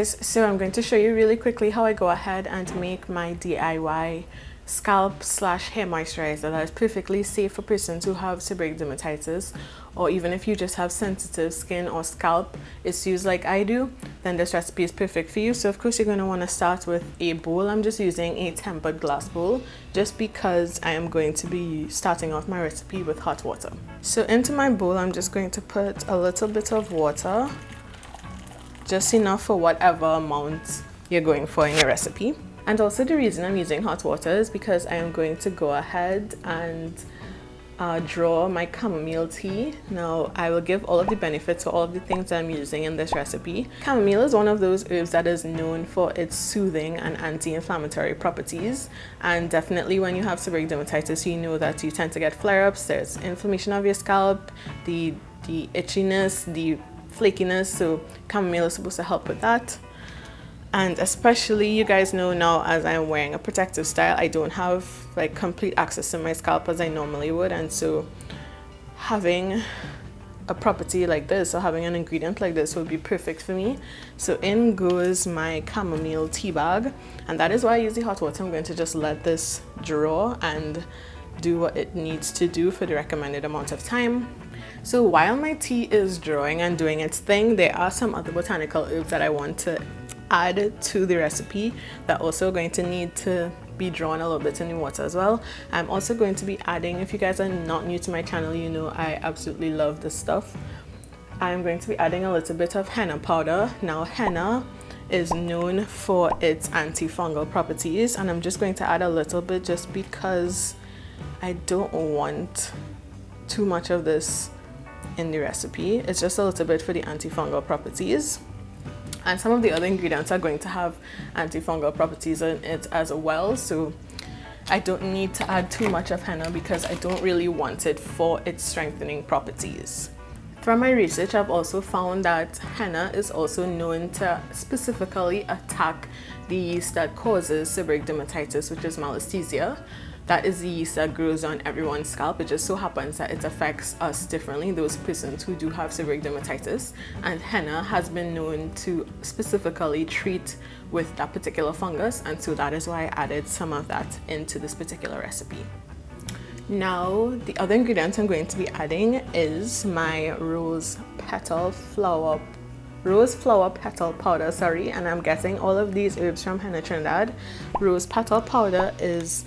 guys, so I'm going to show you really quickly how I go ahead and make my DIY scalp/hair moisturizer that is perfectly safe for persons who have seborrheic dermatitis, or even if you just have sensitive skin or scalp issues like I do, then this recipe is perfect for you. So of course you're going to want to start with a bowl. I'm just using a tempered glass bowl just because I am going to be starting off my recipe with hot water. So into my bowl I'm just going to put a little bit of water, just enough for whatever amount you're going for in your recipe. And also the reason I'm using hot water is because I am going to go ahead and draw my chamomile tea. Now I will give all of the benefits for all of the things that I'm using in this recipe. Chamomile is one of those herbs that is known for its soothing and anti-inflammatory properties, and definitely when you have seborrheic dermatitis you know that you tend to get flare-ups. There's inflammation of your scalp, the itchiness, the flakiness, so chamomile is supposed to help with that. And especially, you guys know now, as I'm wearing a protective style, I don't have like complete access to my scalp as I normally would, and so having a property like this or having an ingredient like this would be perfect for me. So in goes my chamomile tea bag, and that is why I use the hot water. I'm going to just let this draw and do what it needs to do for the recommended amount of time. So while my tea is drawing and doing its thing, there are some other botanical herbs that I want to add to the recipe that are also going to need to be drawn a little bit in the water as well. I'm also going to be adding, if you guys are not new to my channel, you know I absolutely love this stuff. I'm going to be adding a little bit of henna powder. Now henna is known for its antifungal properties, and I'm just going to add a little bit just because I don't want too much of this in the recipe. It's just a little bit for the antifungal properties, and some of the other ingredients are going to have antifungal properties in it as well, so I don't need to add too much of henna because I don't really want it for its strengthening properties. From my research, I've also found that henna is also known to specifically attack the yeast that causes seborrheic dermatitis, which is malassezia. That is the yeast that grows on everyone's scalp. It just so happens that it affects us differently, those persons who do have seborrheic dermatitis, and henna has been known to specifically treat with that particular fungus, and so that is why I added some of that into this particular recipe. Now the other ingredient I'm going to be adding is my rose flower petal powder, and I'm getting all of these herbs from Henna Trinidad. Rose petal powder is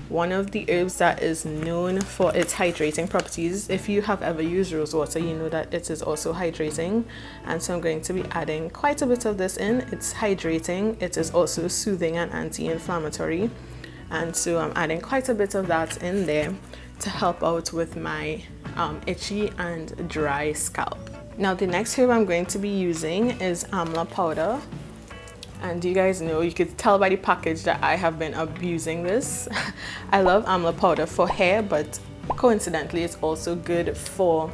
one of the herbs that is known for its hydrating properties. If you have ever used rose water, you know that it is also hydrating, and so I'm going to be adding quite a bit of this in. It's hydrating, it is also soothing and anti-inflammatory, and so I'm adding quite a bit of that in there to help out with my itchy and dry scalp. Now the next herb I'm going to be using is amla powder, and you guys know, you could tell by the package that I have been abusing this. I love amla powder for hair, but coincidentally it's also good for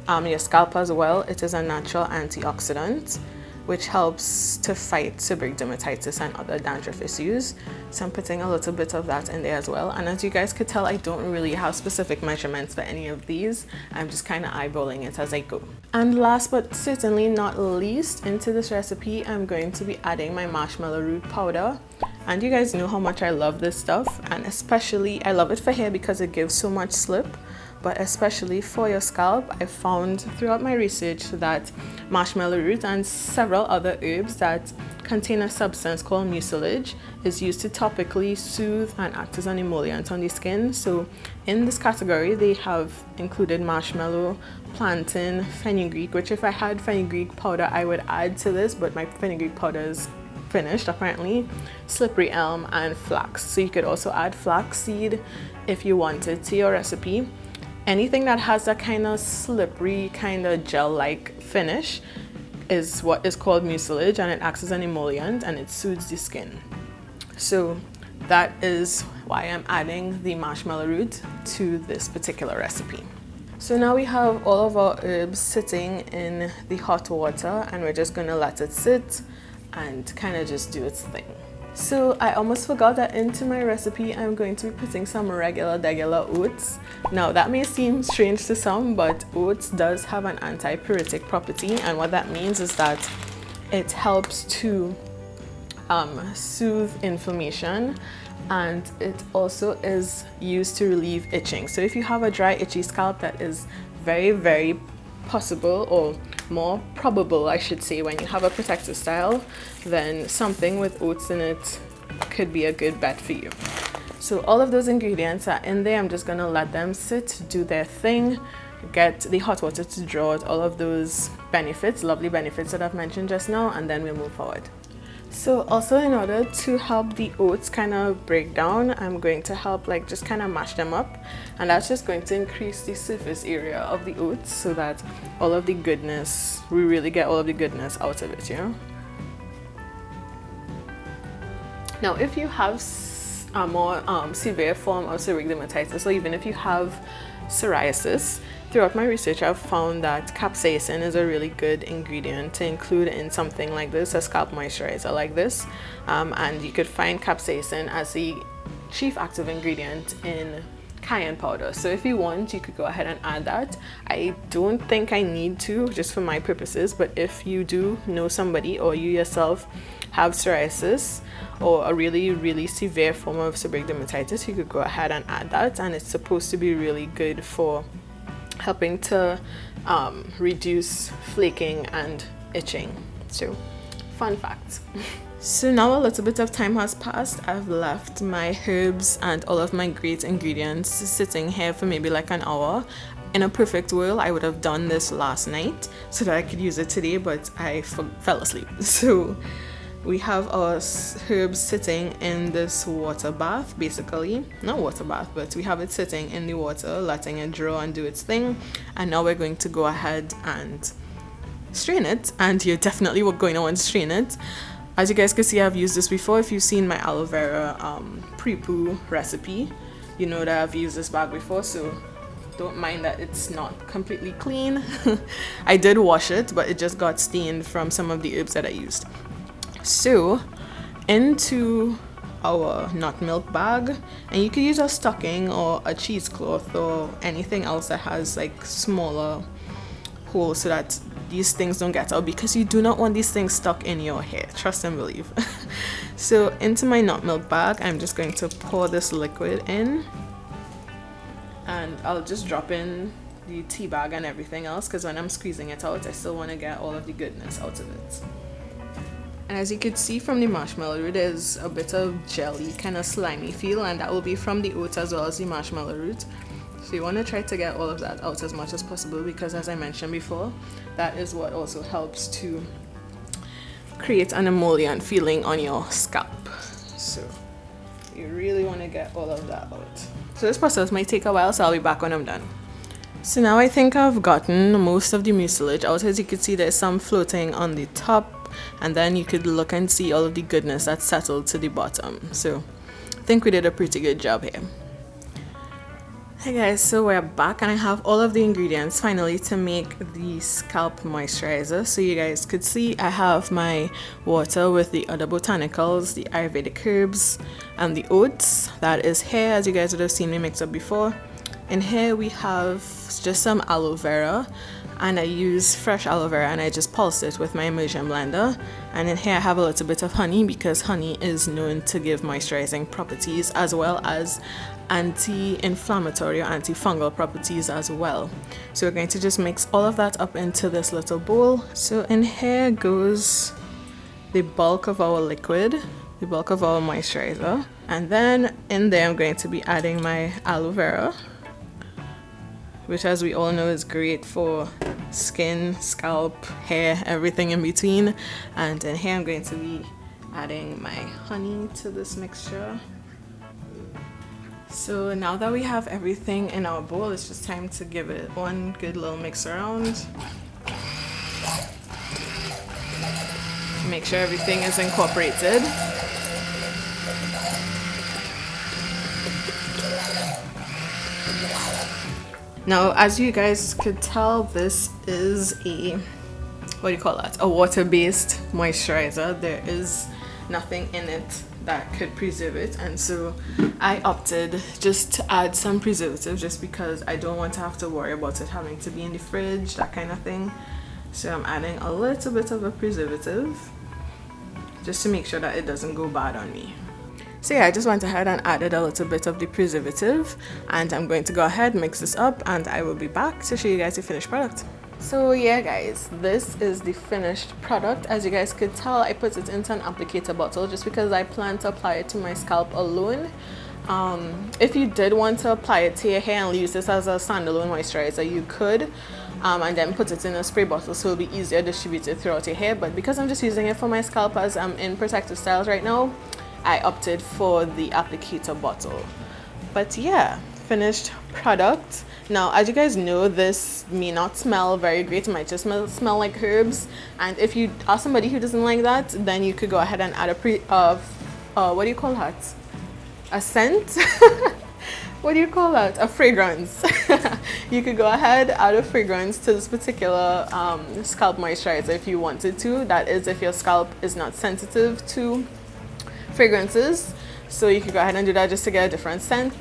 your scalp as well. It is a natural antioxidant which helps to fight seborrheic dermatitis and other dandruff issues. So I'm putting a little bit of that in there as well. And as you guys could tell, I don't really have specific measurements for any of these. I'm just kind of eyeballing it as I go. And last but certainly not least, into this recipe, I'm going to be adding my marshmallow root powder. And you guys know how much I love this stuff, and especially I love it for hair because it gives so much slip. But especially for your scalp, I found throughout my research that marshmallow root and several other herbs that contain a substance called mucilage is used to topically soothe and act as an emollient on the skin. So in this category, they have included marshmallow, plantain, fenugreek, which if I had fenugreek powder, I would add to this, but my fenugreek powder is finished apparently, slippery elm, and flax. So you could also add flax seed if you wanted to your recipe. Anything that has that kind of slippery, kind of gel-like finish is what is called mucilage, and it acts as an emollient and it soothes the skin. So that is why I'm adding the marshmallow root to this particular recipe. So now we have all of our herbs sitting in the hot water, and we're just going to let it sit and kind of just do its thing. So I almost forgot that into my recipe I'm going to be putting some regular oats. Now that may seem strange to some, but oats does have an antipyretic property, and what that means is that it helps to soothe inflammation, and it also is used to relieve itching. So if you have a dry, itchy scalp, that is very, very possible, or more probable I should say, when you have a protective style, then something with oats in it could be a good bet for you. So all of those ingredients are in there. I'm just gonna let them sit, do their thing, get the hot water to draw out all of those benefits, lovely benefits that I've mentioned just now, and then we'll move forward. So also, in order to help the oats kind of break down, I'm going to help like just kind of mash them up, and that's just going to increase the surface area of the oats so that all of the goodness, we really get all of the goodness out of it, you know. Now if you have a more severe form of seborrheic dermatitis, or even if you have psoriasis, throughout my research I've found that capsaicin is a really good ingredient to include in something like this, a scalp moisturizer like this, and you could find capsaicin as the chief active ingredient in cayenne powder. So if you want, you could go ahead and add that. I don't think I need to, just for my purposes, but if you do know somebody, or you yourself have psoriasis or a really, really severe form of seborrheic dermatitis, you could go ahead and add that, and it's supposed to be really good for helping to reduce flaking and itching. So fun fact. So now a little bit of time has passed. I've left my herbs and all of my great ingredients sitting here for maybe like an hour. In a perfect world, I would have done this last night so that I could use it today, but I fell asleep. So we have our herbs sitting in this water bath, basically. Not water bath, but we have it sitting in the water, letting it draw and do its thing. And now we're going to go ahead and strain it. And you're definitely going to want to strain it. As you guys can see, I've used this before. If you've seen my aloe vera pre-poo recipe, you know that I've used this bag before, so don't mind that it's not completely clean. I did wash it, but it just got stained from some of the herbs that I used. So into our nut milk bag, and you could use a stocking or a cheesecloth or anything else that has like smaller holes so that these things don't get out, because you do not want these things stuck in your hair, trust and believe. So into my nut milk bag, I'm just going to pour this liquid in, and I'll just drop in the tea bag and everything else, because when I'm squeezing it out, I still want to get all of the goodness out of it. And as you can see from the marshmallow root, there's a bit of jelly, kind of slimy feel, and that will be from the oats as well as the marshmallow root. So you want to try to get all of that out as much as possible, because as I mentioned before, that is what also helps to create an emollient feeling on your scalp. So you really want to get all of that out. So this process might take a while, so I'll be back when I'm done. So now I think I've gotten most of the mucilage out. As you can see, there's some floating on the top, and then you could look and see all of the goodness that's settled to the bottom. So I think we did a pretty good job here. Hey guys, so we're back, and I have all of the ingredients finally to make the scalp moisturizer. So you guys could see I have my water with the other botanicals, the Ayurvedic herbs, and the oats. That is here, as you guys would have seen me mix up before. In here we have just some aloe vera, and I use fresh aloe vera and I just pulse it with my immersion blender. And in here I have a little bit of honey, because honey is known to give moisturizing properties as well as anti-inflammatory or antifungal properties as well. So we're going to just mix all of that up into this little bowl. So in here goes the bulk of our liquid, the bulk of our moisturizer, and then in there I'm going to be adding my aloe vera, which as we all know is great for skin, scalp, hair, everything in between. And in here I'm going to be adding my honey to this mixture. So now that we have everything in our bowl, it's just time to give it one good little mix around. Make sure everything is incorporated. Now, as you guys could tell, this is a, what do you call that? A water-based moisturizer. There is nothing in it that could preserve it, and so I opted just to add some preservative, just because I don't want to have to worry about it having to be in the fridge, that kind of thing. So I'm adding a little bit of a preservative just to make sure that it doesn't go bad on me. So yeah, I just went ahead and added a little bit of the preservative, and I'm going to go ahead, mix this up, and I will be back to show you guys the finished product. So yeah guys, this is the finished product. As you guys could tell, I put it into an applicator bottle just because I plan to apply it to my scalp alone. If you did want to apply it to your hair and use this as a standalone moisturizer, you could, and then put it in a spray bottle so it'll be easier distributed throughout your hair. But because I'm just using it for my scalp as I'm in protective styles right now, I opted for the applicator bottle. But yeah, finished product. Now, as you guys know, this may not smell very great. It might just smell like herbs. And if you are somebody who doesn't like that, then you could go ahead and add what do you call that? A scent? What do you call that? A fragrance. You could go ahead, add a fragrance to this particular scalp moisturizer if you wanted to. That is, if your scalp is not sensitive to fragrances. So you could go ahead and do that just to get a different scent.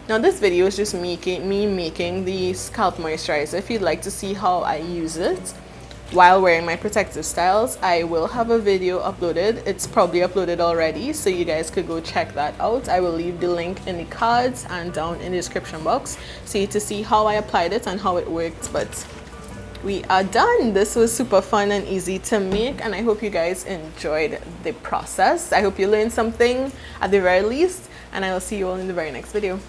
Now this video is just me making the scalp moisturizer. If you'd like to see how I use it while wearing my protective styles, I will have a video uploaded. It's probably uploaded already, so you guys could go check that out. I will leave the link in the cards and down in the description box so you to see how I applied it and how it worked. But we are done. This was super fun and easy to make, and I hope you guys enjoyed the process. I hope you learned something at the very least, and I will see you all in the very next video.